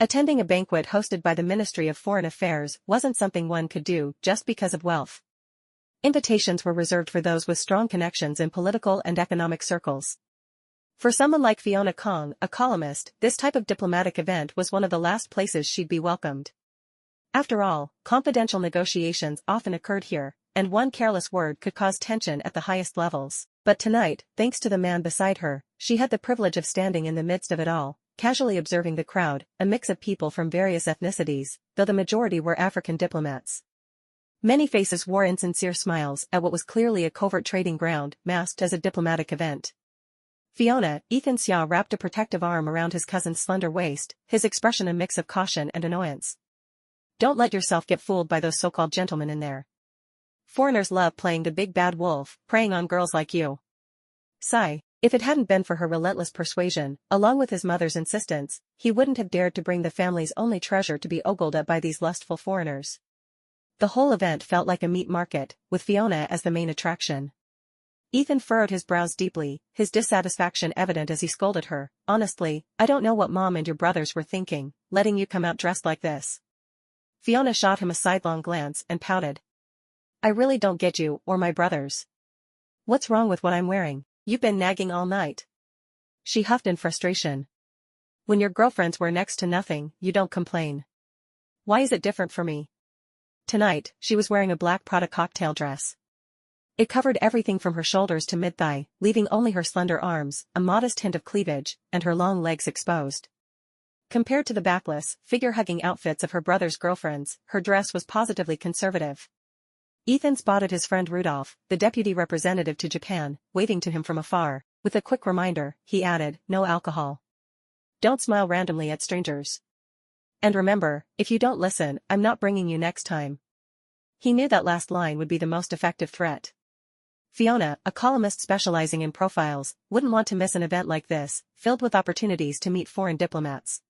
Attending a banquet hosted by the Ministry of Foreign Affairs wasn't something one could do just because of wealth. Invitations were reserved for those with strong connections in political and economic circles. For someone like Fiona Kong, a columnist, this type of diplomatic event was one of the last places she'd be welcomed. After all, confidential negotiations often occurred here, and one careless word could cause tension at the highest levels. But tonight, thanks to the man beside her, she had the privilege of standing in the midst of it all, casually observing the crowd, a mix of people from various ethnicities, though the majority were African diplomats. Many faces wore insincere smiles at what was clearly a covert trading ground, masked as a diplomatic event. Ethan Xia wrapped a protective arm around his cousin's slender waist, his expression a mix of caution and annoyance. Don't let yourself get fooled by those so-called gentlemen in there. Foreigners love playing the big bad wolf, preying on girls like you. Sigh. If it hadn't been for her relentless persuasion, along with his mother's insistence, he wouldn't have dared to bring the family's only treasure to be ogled at by these lustful foreigners. The whole event felt like a meat market, with Fiona as the main attraction. Ethan furrowed his brows deeply, his dissatisfaction evident as he scolded her. Honestly, I don't know what Mom and your brothers were thinking, letting you come out dressed like this. Fiona shot him a sidelong glance and pouted. I really don't get you, or my brothers. What's wrong with what I'm wearing? You've been nagging all night. She huffed in frustration. When your girlfriends wear next to nothing, you don't complain. Why is it different for me? Tonight, she was wearing a black Prada cocktail dress. It covered everything from her shoulders to mid-thigh, leaving only her slender arms, a modest hint of cleavage, and her long legs exposed. Compared to the backless, figure-hugging outfits of her brother's girlfriends, her dress was positively conservative. Ethan spotted his friend Rudolph, the deputy representative to Japan, waving to him from afar. With a quick reminder, he added, no alcohol. Don't smile randomly at strangers. And remember, if you don't listen, I'm not bringing you next time. He knew that last line would be the most effective threat. Fiona, a columnist specializing in profiles, wouldn't want to miss an event like this, filled with opportunities to meet foreign diplomats.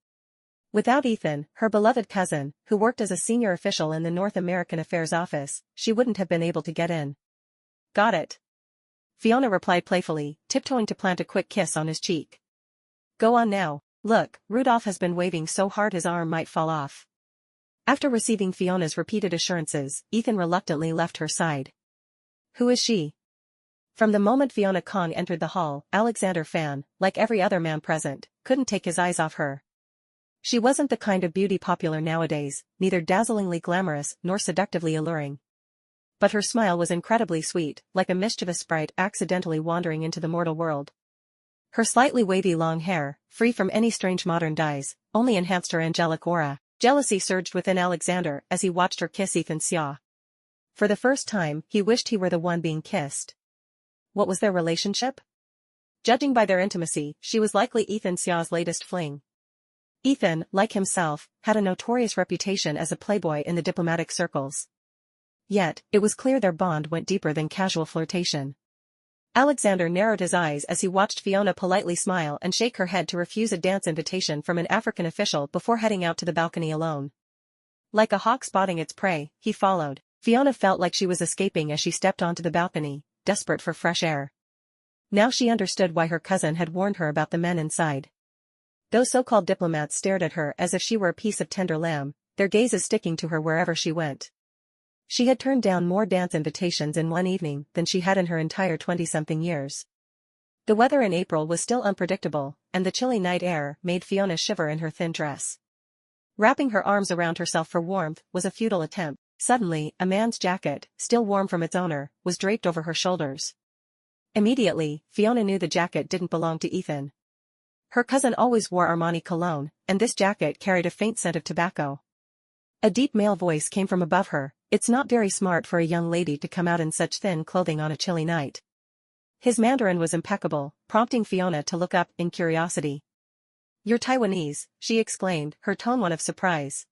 Without Ethan, her beloved cousin, who worked as a senior official in the North American Affairs Office, she wouldn't have been able to get in. Got it. Fiona replied playfully, tiptoeing to plant a quick kiss on his cheek. Go on now. Look, Rudolph has been waving so hard his arm might fall off. After receiving Fiona's repeated assurances, Ethan reluctantly left her side. Who is she? From the moment Fiona Kong entered the hall, Alexander Fan, like every other man present, couldn't take his eyes off her. She wasn't the kind of beauty popular nowadays, neither dazzlingly glamorous nor seductively alluring. But her smile was incredibly sweet, like a mischievous sprite accidentally wandering into the mortal world. Her slightly wavy long hair, free from any strange modern dyes, only enhanced her angelic aura. Jealousy surged within Alexander as he watched her kiss Ethan Xia. For the first time, he wished he were the one being kissed. What was their relationship? Judging by their intimacy, she was likely Ethan Xia's latest fling. Ethan, like himself, had a notorious reputation as a playboy in the diplomatic circles. Yet, it was clear their bond went deeper than casual flirtation. Alexander narrowed his eyes as he watched Fiona politely smile and shake her head to refuse a dance invitation from an African official before heading out to the balcony alone. Like a hawk spotting its prey, he followed. Fiona felt like she was escaping as she stepped onto the balcony, desperate for fresh air. Now she understood why her cousin had warned her about the men inside. Those so-called diplomats stared at her as if she were a piece of tender lamb, their gazes sticking to her wherever she went. She had turned down more dance invitations in one evening than she had in her entire 20-something years. The weather in April was still unpredictable, and the chilly night air made Fiona shiver in her thin dress. Wrapping her arms around herself for warmth was a futile attempt. Suddenly, a man's jacket, still warm from its owner, was draped over her shoulders. Immediately, Fiona knew the jacket didn't belong to Ethan. Her cousin always wore Armani cologne, and this jacket carried a faint scent of tobacco. A deep male voice came from above her. It's not very smart for a young lady to come out in such thin clothing on a chilly night. His Mandarin was impeccable, prompting Fiona to look up in curiosity. You're Taiwanese, she exclaimed, her tone one of surprise.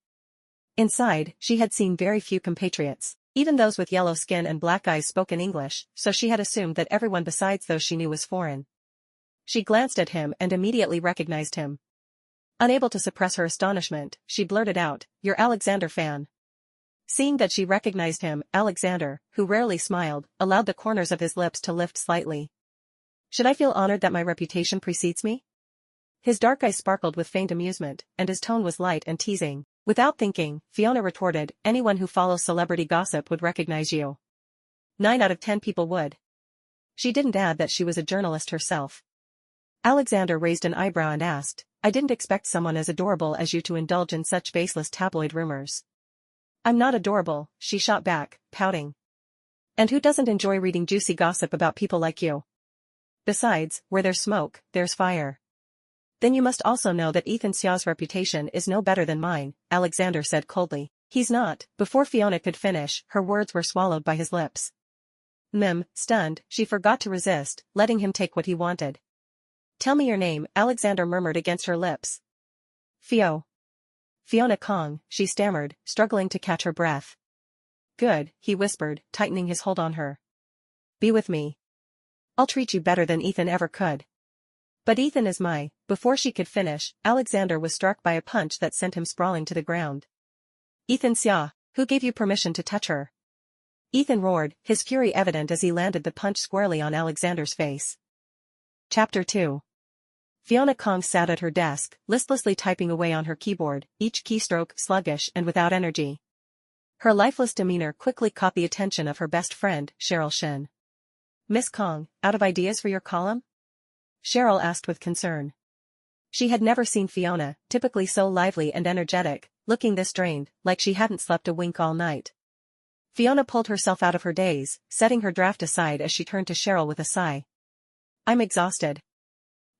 Inside, she had seen very few compatriots. Even those with yellow skin and black eyes spoke in English, so she had assumed that everyone besides those she knew was foreign. She glanced at him and immediately recognized him. Unable to suppress her astonishment, she blurted out, "You're Alexander Fan." Seeing that she recognized him, Alexander, who rarely smiled, allowed the corners of his lips to lift slightly. "Should I feel honored that my reputation precedes me?" His dark eyes sparkled with faint amusement, and his tone was light and teasing. Without thinking, Fiona retorted, anyone who follows celebrity gossip would recognize you. 9 out of 10 people would. She didn't add that she was a journalist herself. Alexander raised an eyebrow and asked, I didn't expect someone as adorable as you to indulge in such baseless tabloid rumors. I'm not adorable, she shot back, pouting. And who doesn't enjoy reading juicy gossip about people like you? Besides, where there's smoke, there's fire. Then you must also know that Ethan Xia's reputation is no better than mine, Alexander said coldly. He's not. Before Fiona could finish, her words were swallowed by his lips. Stunned, she forgot to resist, letting him take what he wanted. Tell me your name, Alexander murmured against her lips. Fiona Kong, she stammered, struggling to catch her breath. Good, he whispered, tightening his hold on her. Be with me. I'll treat you better than Ethan ever could. But Ethan is Before she could finish, Alexander was struck by a punch that sent him sprawling to the ground. Ethan Xia, who gave you permission to touch her? Ethan roared, his fury evident as he landed the punch squarely on Alexander's face. Chapter 2. Fiona Kong sat at her desk, listlessly typing away on her keyboard, each keystroke sluggish and without energy. Her lifeless demeanor quickly caught the attention of her best friend, Cheryl Shin. Miss Kong, out of ideas for your column? Cheryl asked with concern. She had never seen Fiona, typically so lively and energetic, looking this drained, like she hadn't slept a wink all night. Fiona pulled herself out of her daze, setting her draft aside as she turned to Cheryl with a sigh. I'm exhausted.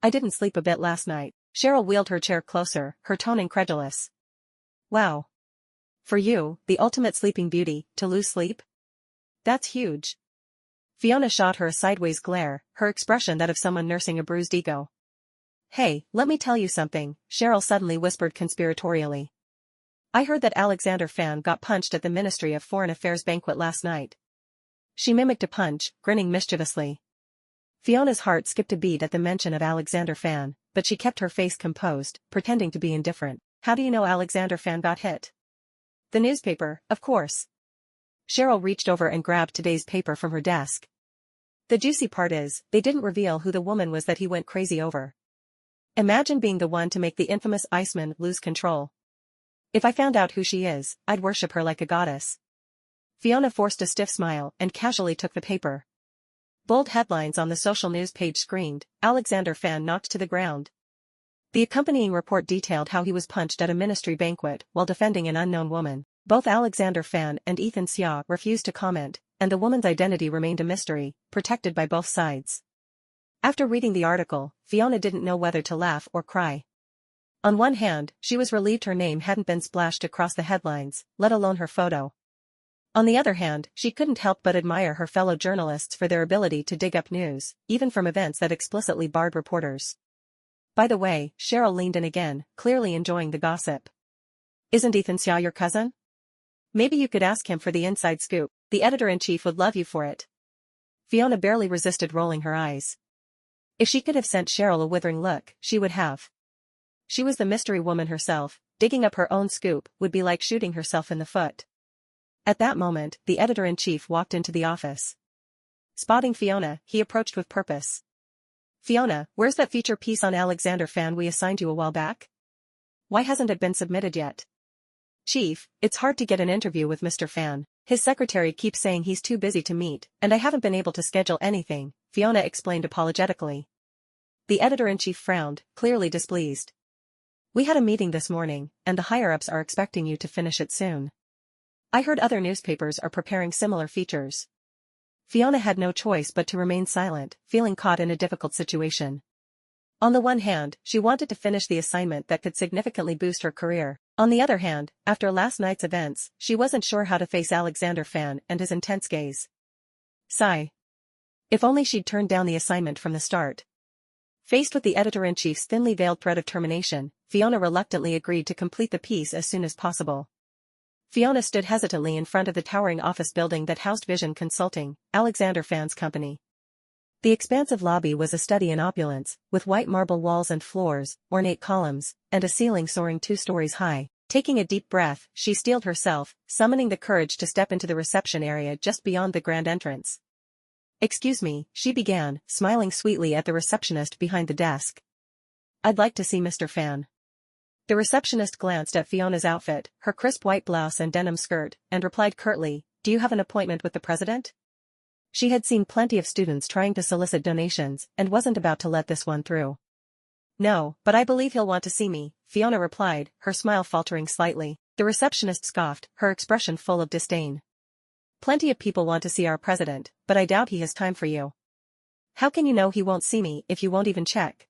I didn't sleep a bit last night. Cheryl wheeled her chair closer, her tone incredulous. Wow. For you, the ultimate sleeping beauty, to lose sleep? That's huge. Fiona shot her a sideways glare, her expression that of someone nursing a bruised ego. Hey, let me tell you something, Cheryl suddenly whispered conspiratorially. I heard that Alexander Fan got punched at the Ministry of Foreign Affairs banquet last night. She mimicked a punch, grinning mischievously. Fiona's heart skipped a beat at the mention of Alexander Fan, but she kept her face composed, pretending to be indifferent. How do you know Alexander Fan got hit? The newspaper, of course. Cheryl reached over and grabbed today's paper from her desk. The juicy part is, they didn't reveal who the woman was that he went crazy over. Imagine being the one to make the infamous Iceman lose control. If I found out who she is, I'd worship her like a goddess. Fiona forced a stiff smile and casually took the paper. Bold headlines on the social news page screamed, Alexander Fan knocked to the ground. The accompanying report detailed how he was punched at a ministry banquet while defending an unknown woman. Both Alexander Fan and Ethan Xia refused to comment, and the woman's identity remained a mystery, protected by both sides. After reading the article, Fiona didn't know whether to laugh or cry. On one hand, she was relieved her name hadn't been splashed across the headlines, let alone her photo. On the other hand, she couldn't help but admire her fellow journalists for their ability to dig up news, even from events that explicitly barred reporters. By the way, Cheryl leaned in again, clearly enjoying the gossip. Isn't Ethan Xia your cousin? Maybe you could ask him for the inside scoop. The editor-in-chief would love you for it. Fiona barely resisted rolling her eyes. If she could have sent Cheryl a withering look, she would have. She was the mystery woman herself, digging up her own scoop would be like shooting herself in the foot. At that moment, the editor-in-chief walked into the office. Spotting Fiona, he approached with purpose. Fiona, where's that feature piece on Alexander Fan we assigned you a while back? Why hasn't it been submitted yet? Chief, it's hard to get an interview with Mr. Fan. His secretary keeps saying he's too busy to meet, and I haven't been able to schedule anything, Fiona explained apologetically. The editor-in-chief frowned, clearly displeased. We had a meeting this morning, and the higher-ups are expecting you to finish it soon. I heard other newspapers are preparing similar features. Fiona had no choice but to remain silent, feeling caught in a difficult situation. On the one hand, she wanted to finish the assignment that could significantly boost her career. On the other hand, after last night's events, she wasn't sure how to face Alexander Fan and his intense gaze. Sigh. If only she'd turned down the assignment from the start. Faced with the editor-in-chief's thinly veiled threat of termination, Fiona reluctantly agreed to complete the piece as soon as possible. Fiona stood hesitantly in front of the towering office building that housed Vision Consulting, Alexander Fan's company. The expansive lobby was a study in opulence, with white marble walls and floors, ornate columns, and a ceiling soaring 2 stories high. Taking a deep breath, she steeled herself, summoning the courage to step into the reception area just beyond the grand entrance. Excuse me, she began, smiling sweetly at the receptionist behind the desk. I'd like to see Mr. Fan. The receptionist glanced at Fiona's outfit, her crisp white blouse and denim skirt, and replied curtly, "Do you have an appointment with the president?" She had seen plenty of students trying to solicit donations and wasn't about to let this one through. "No, but I believe he'll want to see me," Fiona replied, her smile faltering slightly. The receptionist scoffed, her expression full of disdain. "Plenty of people want to see our president, but I doubt he has time for you. How can you know he won't see me if you won't even check?"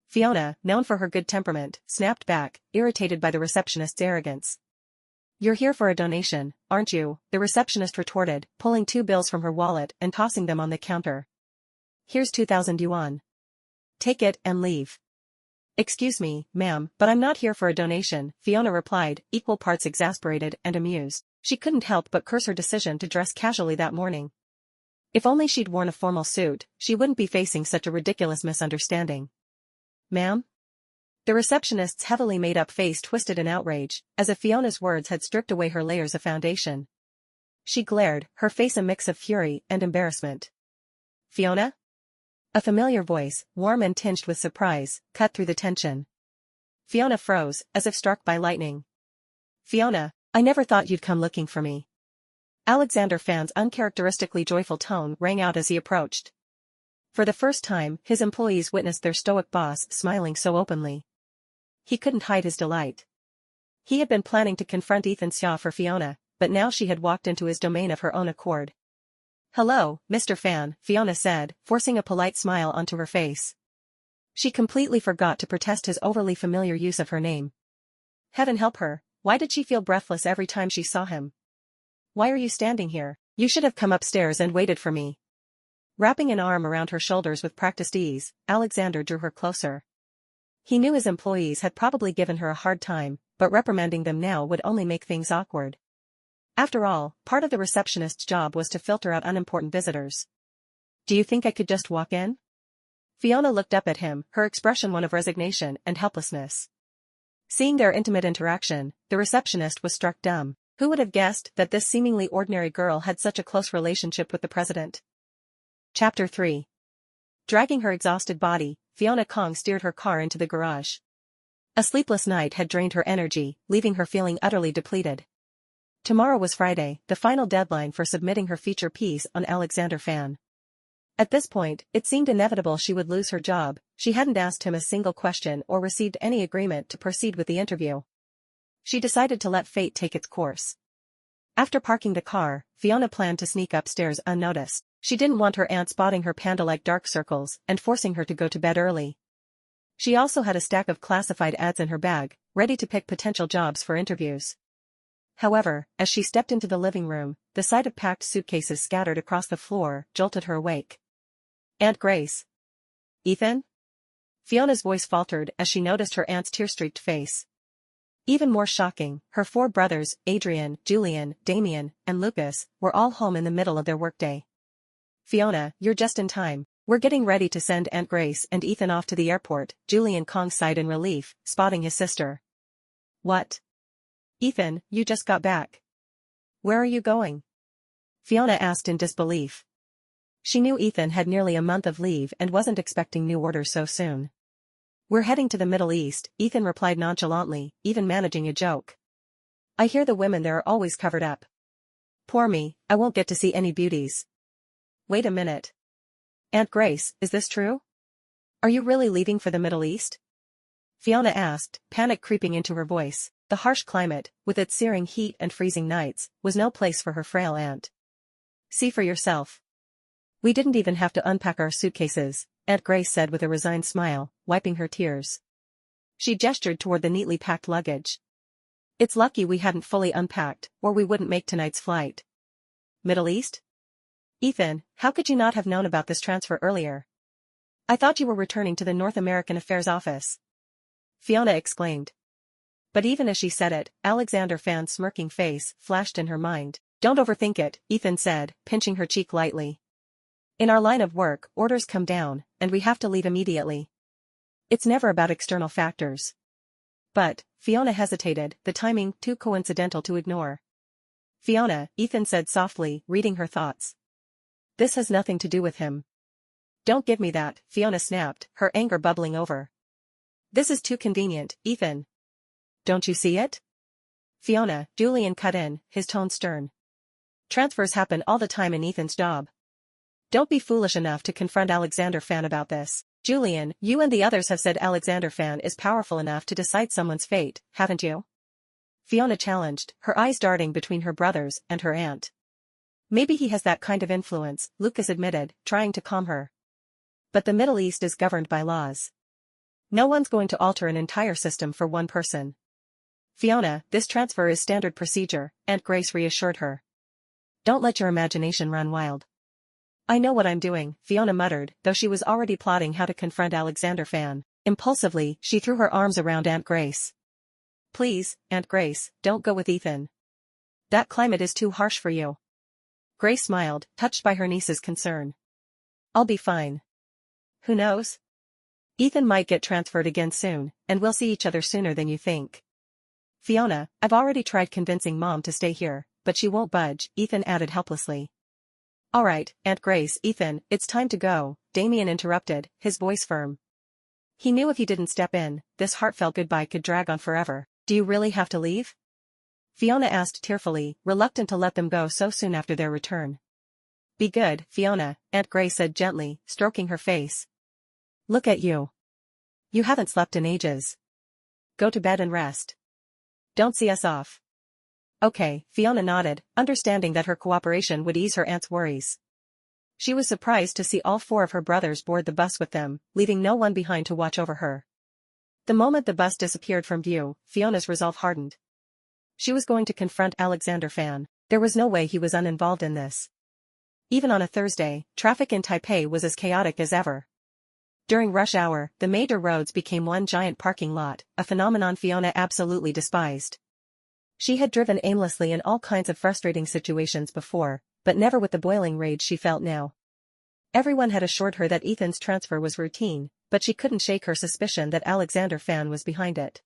Fiona, known for her good temperament, snapped back, irritated by the receptionist's arrogance. "You're here for a donation, aren't you?" the receptionist retorted, pulling 2 bills from her wallet and tossing them on the counter. "Here's 2,000 yuan. Take it and leave." "Excuse me, ma'am, but I'm not here for a donation," Fiona replied, equal parts exasperated and amused. She couldn't help but curse her decision to dress casually that morning. If only she'd worn a formal suit, she wouldn't be facing such a ridiculous misunderstanding. "Ma'am?" The receptionist's heavily made-up face twisted in outrage, as if Fiona's words had stripped away her layers of foundation. She glared, her face a mix of fury and embarrassment. "Fiona?" A familiar voice, warm and tinged with surprise, cut through the tension. Fiona froze, as if struck by lightning. "Fiona, I never thought you'd come looking for me." Alexander Fan's uncharacteristically joyful tone rang out as he approached. For the first time, his employees witnessed their stoic boss smiling so openly. He couldn't hide his delight. He had been planning to confront Ethan Xia for Fiona, but now she had walked into his domain of her own accord. "Hello, Mr. Fan," Fiona said, forcing a polite smile onto her face. She completely forgot to protest his overly familiar use of her name. Heaven help her, why did she feel breathless every time she saw him? "Why are you standing here? You should have come upstairs and waited for me." Wrapping an arm around her shoulders with practiced ease, Alexander drew her closer. He knew his employees had probably given her a hard time, but reprimanding them now would only make things awkward. After all, part of the receptionist's job was to filter out unimportant visitors. "Do you think I could just walk in?" Fiona looked up at him, her expression one of resignation and helplessness. Seeing their intimate interaction, the receptionist was struck dumb. Who would have guessed that this seemingly ordinary girl had such a close relationship with the president? Chapter 3. Dragging her exhausted body, Fiona Kong steered her car into the garage. A sleepless night had drained her energy, leaving her feeling utterly depleted. Tomorrow was Friday, the final deadline for submitting her feature piece on Alexander Fan. At this point, it seemed inevitable she would lose her job. She hadn't asked him a single question or received any agreement to proceed with the interview. She decided to let fate take its course. After parking the car, Fiona planned to sneak upstairs unnoticed. She didn't want her aunt spotting her panda-like dark circles and forcing her to go to bed early. She also had a stack of classified ads in her bag, ready to pick potential jobs for interviews. However, as she stepped into the living room, the sight of packed suitcases scattered across the floor jolted her awake. "Aunt Grace." "Ethan?" Fiona's voice faltered as she noticed her aunt's tear-streaked face. Even more shocking, her 4 brothers, Adrian, Julian, Damien, and Lucas, were all home in the middle of their workday. "Fiona, you're just in time. We're getting ready to send Aunt Grace and Ethan off to the airport," Julian Kong sighed in relief, spotting his sister. "What? Ethan, you just got back. Where are you going?" Fiona asked in disbelief. She knew Ethan had nearly a month of leave and wasn't expecting new orders so soon. "We're heading to the Middle East," Ethan replied nonchalantly, even managing a joke. "I hear the women there are always covered up. Poor me, I won't get to see any beauties." "Wait a minute. Aunt Grace, is this true? Are you really leaving for the Middle East?" Fiona asked, panic creeping into her voice. The harsh climate, with its searing heat and freezing nights, was no place for her frail aunt. "See for yourself." "We didn't even have to unpack our suitcases," Aunt Grace said with a resigned smile, wiping her tears. She gestured toward the neatly packed luggage. "It's lucky we hadn't fully unpacked, or we wouldn't make tonight's flight." "Middle East? Ethan, how could you not have known about this transfer earlier? I thought you were returning to the North American Affairs office." Fiona exclaimed. But even as she said it, Alexander Fan's smirking face flashed in her mind. "Don't overthink it," Ethan said, pinching her cheek lightly. "In our line of work, orders come down, and we have to leave immediately. It's never about external factors." "But," Fiona hesitated, the timing too coincidental to ignore. "Fiona," Ethan said softly, reading her thoughts. "This has nothing to do with him." "Don't give me that," Fiona snapped, her anger bubbling over. This is too convenient, Ethan. Don't you see it? Fiona, Julian cut in, his tone stern. Transfers happen all the time in Ethan's job. Don't be foolish enough to confront Alexander Fan about this. Julian, you and the others have said Alexander Fan is powerful enough to decide someone's fate, haven't you? Fiona challenged, her eyes darting between her brothers and her aunt. Maybe he has that kind of influence, Lucas admitted, trying to calm her. But the Middle East is governed by laws. No one's going to alter an entire system for one person. Fiona, this transfer is standard procedure, Aunt Grace reassured her. Don't let your imagination run wild. I know what I'm doing, Fiona muttered, though she was already plotting how to confront Alexander Fan. Impulsively, she threw her arms around Aunt Grace. Please, Aunt Grace, don't go with Ethan. That climate is too harsh for you. Grace smiled, touched by her niece's concern. I'll be fine. Who knows? Ethan might get transferred again soon, and we'll see each other sooner than you think. Fiona, I've already tried convincing Mom to stay here, but she won't budge, Ethan added helplessly. All right, Aunt Grace, Ethan, it's time to go, Damien interrupted, his voice firm. He knew if he didn't step in, this heartfelt goodbye could drag on forever. Do you really have to leave? Fiona asked tearfully, reluctant to let them go so soon after their return. Be good, Fiona, Aunt Grace said gently, stroking her face. Look at you. You haven't slept in ages. Go to bed and rest. Don't see us off. Okay, Fiona nodded, understanding that her cooperation would ease her aunt's worries. She was surprised to see all four of her brothers board the bus with them, leaving no one behind to watch over her. The moment the bus disappeared from view, Fiona's resolve hardened. She was going to confront Alexander Fan. There was no way he was uninvolved in this. Even on a Thursday, traffic in Taipei was as chaotic as ever. During rush hour, the major roads became one giant parking lot, a phenomenon Fiona absolutely despised. She had driven aimlessly in all kinds of frustrating situations before, but never with the boiling rage she felt now. Everyone had assured her that Ethan's transfer was routine, but she couldn't shake her suspicion that Alexander Fan was behind it.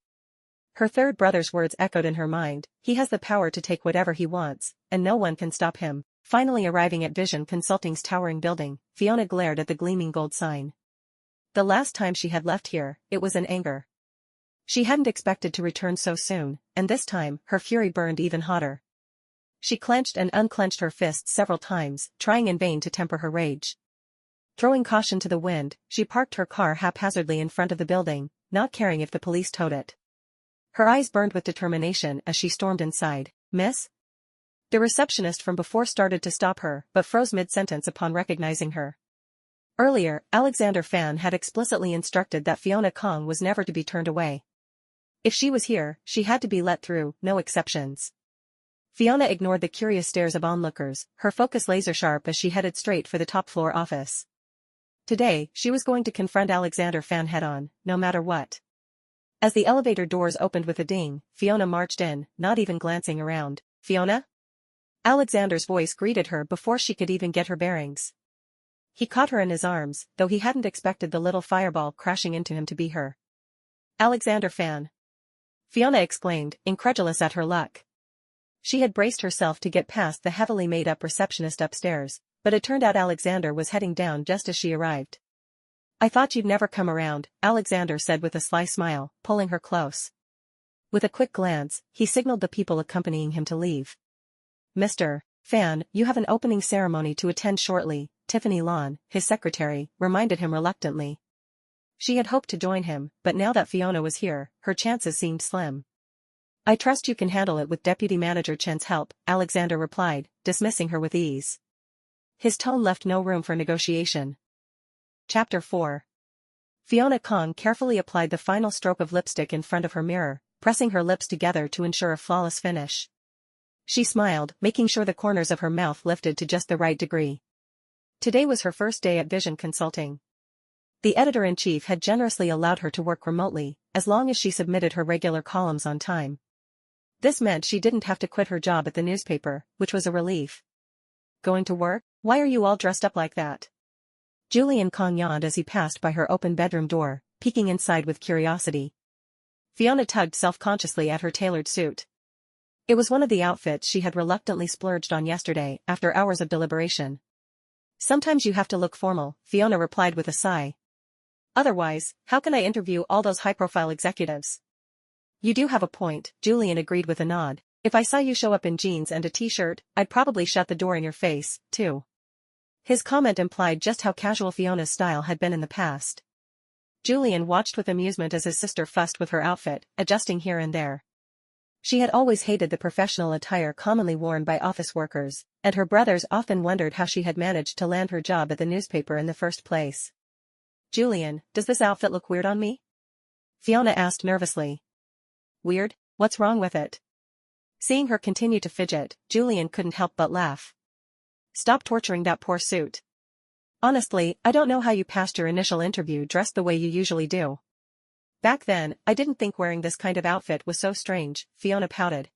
Her third brother's words echoed in her mind, he has the power to take whatever he wants, and no one can stop him. Finally arriving at Vision Consulting's towering building, Fiona glared at the gleaming gold sign. The last time she had left here, it was in anger. She hadn't expected to return so soon, and this time, her fury burned even hotter. She clenched and unclenched her fists several times, trying in vain to temper her rage. Throwing caution to the wind, she parked her car haphazardly in front of the building, not caring if the police towed it. Her eyes burned with determination as she stormed inside. Miss? The receptionist from before started to stop her, but froze mid-sentence upon recognizing her. Earlier, Alexander Fan had explicitly instructed that Fiona Kong was never to be turned away. If she was here, she had to be let through, no exceptions. Fiona ignored the curious stares of onlookers, her focus laser-sharp as she headed straight for the top-floor office. Today, she was going to confront Alexander Fan head-on, no matter what. As the elevator doors opened with a ding, Fiona marched in, not even glancing around. Fiona? Alexander's voice greeted her before she could even get her bearings. He caught her in his arms, though he hadn't expected the little fireball crashing into him to be her. Alexander Fan. Fiona exclaimed, incredulous at her luck. She had braced herself to get past the heavily made-up receptionist upstairs, but it turned out Alexander was heading down just as she arrived. I thought you'd never come around, Alexander said with a sly smile, pulling her close. With a quick glance, he signaled the people accompanying him to leave. Mr. Fan, you have an opening ceremony to attend shortly, Tiffany Lawn, his secretary, reminded him reluctantly. She had hoped to join him, but now that Fiona was here, her chances seemed slim. I trust you can handle it with Deputy Manager Chen's help, Alexander replied, dismissing her with ease. His tone left no room for negotiation. Chapter 4. Fiona Kong carefully applied the final stroke of lipstick in front of her mirror, pressing her lips together to ensure a flawless finish. She smiled, making sure the corners of her mouth lifted to just the right degree. Today was her first day at Vision Consulting. The editor-in-chief had generously allowed her to work remotely, as long as she submitted her regular columns on time. This meant she didn't have to quit her job at the newspaper, which was a relief. Going to work? Why are you all dressed up like that? Julian Kong yawned as he passed by her open bedroom door, peeking inside with curiosity. Fiona tugged self-consciously at her tailored suit. It was one of the outfits she had reluctantly splurged on yesterday, after hours of deliberation. Sometimes you have to look formal, Fiona replied with a sigh. Otherwise, how can I interview all those high-profile executives? You do have a point, Julian agreed with a nod. If I saw you show up in jeans and a t-shirt, I'd probably shut the door in your face, too. His comment implied just how casual Fiona's style had been in the past. Julian watched with amusement as his sister fussed with her outfit, adjusting here and there. She had always hated the professional attire commonly worn by office workers, and her brothers often wondered how she had managed to land her job at the newspaper in the first place. Julian, does this outfit look weird on me? Fiona asked nervously. Weird? What's wrong with it? Seeing her continue to fidget, Julian couldn't help but laugh. Stop torturing that poor suit. Honestly, I don't know how you passed your initial interview dressed the way you usually do. Back then, I didn't think wearing this kind of outfit was so strange, Fiona pouted.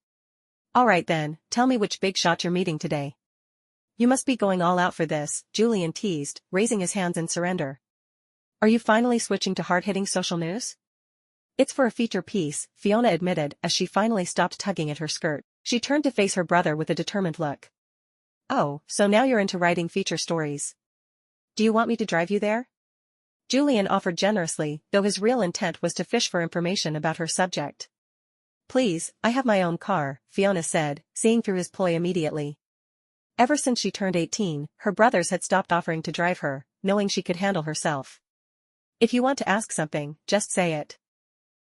Alright then, tell me which big shot you're meeting today. You must be going all out for this, Julian teased, raising his hands in surrender. Are you finally switching to hard-hitting social news? It's for a feature piece, Fiona admitted as she finally stopped tugging at her skirt. She turned to face her brother with a determined look. Oh, so now you're into writing feature stories. Do you want me to drive you there? Julian offered generously, though his real intent was to fish for information about her subject. Please, I have my own car, Fiona said, seeing through his ploy immediately. Ever since she turned 18, her brothers had stopped offering to drive her, knowing she could handle herself. If you want to ask something, just say it.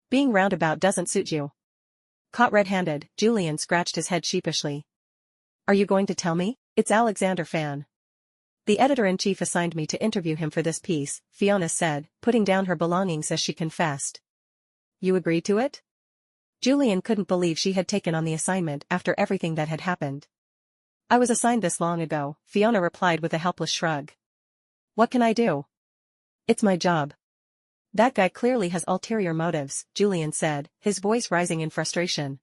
Being roundabout doesn't suit you. Caught red-handed, Julian scratched his head sheepishly. Are you going to tell me? It's Alexander Fan. The editor-in-chief assigned me to interview him for this piece, Fiona said, putting down her belongings as she confessed. You agreed to it? Julian couldn't believe she had taken on the assignment after everything that had happened. I was assigned this long ago, Fiona replied with a helpless shrug. What can I do? It's my job. That guy clearly has ulterior motives, Julian said, his voice rising in frustration.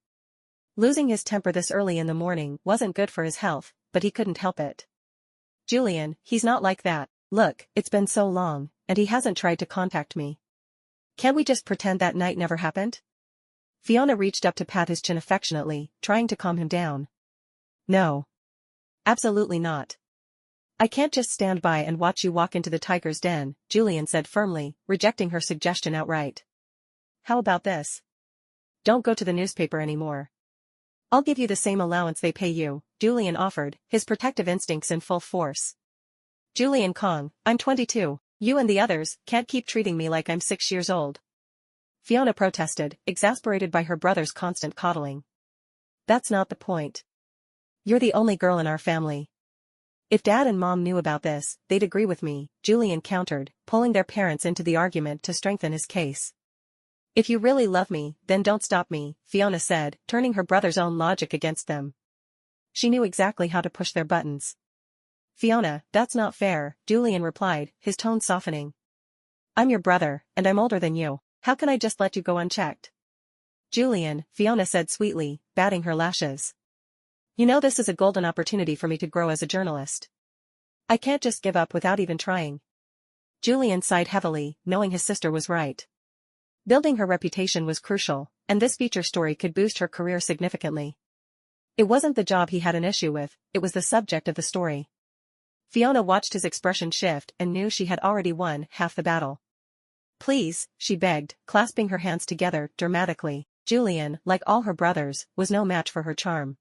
Losing his temper this early in the morning wasn't good for his health, but he couldn't help it. Julian, he's not like that. Look, it's been so long, and he hasn't tried to contact me. Can't we just pretend that night never happened? Fiona reached up to pat his chin affectionately, trying to calm him down. No. Absolutely not. I can't just stand by and watch you walk into the tiger's den, Julian said firmly, rejecting her suggestion outright. How about this? Don't go to the newspaper anymore. I'll give you the same allowance they pay you, Julian offered, his protective instincts in full force. Julian Kong, I'm 22, you and the others can't keep treating me like I'm 6 years old. Fiona protested, exasperated by her brother's constant coddling. That's not the point. You're the only girl in our family. If Dad and Mom knew about this, they'd agree with me, Julian countered, pulling their parents into the argument to strengthen his case. If you really love me, then don't stop me, Fiona said, turning her brother's own logic against them. She knew exactly how to push their buttons. Fiona, that's not fair, Julian replied, his tone softening. I'm your brother, and I'm older than you. How can I just let you go unchecked? Julian, Fiona said sweetly, batting her lashes. You know this is a golden opportunity for me to grow as a journalist. I can't just give up without even trying. Julian sighed heavily, knowing his sister was right. Building her reputation was crucial, and this feature story could boost her career significantly. It wasn't the job he had an issue with, it was the subject of the story. Fiona watched his expression shift and knew she had already won half the battle. Please, she begged, clasping her hands together dramatically. Julian, like all her brothers, was no match for her charm.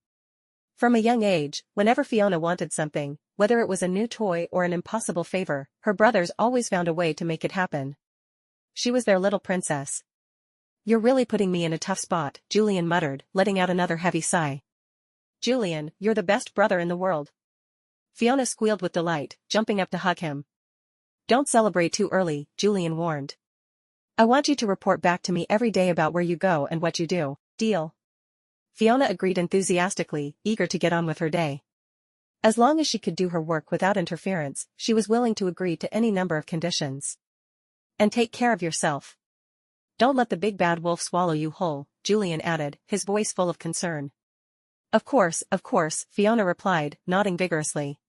From a young age, whenever Fiona wanted something, whether it was a new toy or an impossible favor, her brothers always found a way to make it happen. She was their little princess. You're really putting me in a tough spot, Julian muttered, letting out another heavy sigh. Julian, you're the best brother in the world. Fiona squealed with delight, jumping up to hug him. Don't celebrate too early, Julian warned. I want you to report back to me every day about where you go and what you do. Deal? Fiona agreed enthusiastically, eager to get on with her day. As long as she could do her work without interference, she was willing to agree to any number of conditions. And take care of yourself. Don't let the big bad wolf swallow you whole, Julian added, his voice full of concern. Of course, Fiona replied, nodding vigorously.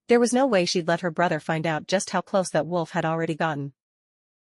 There was no way she'd let her brother find out just how close that wolf had already gotten.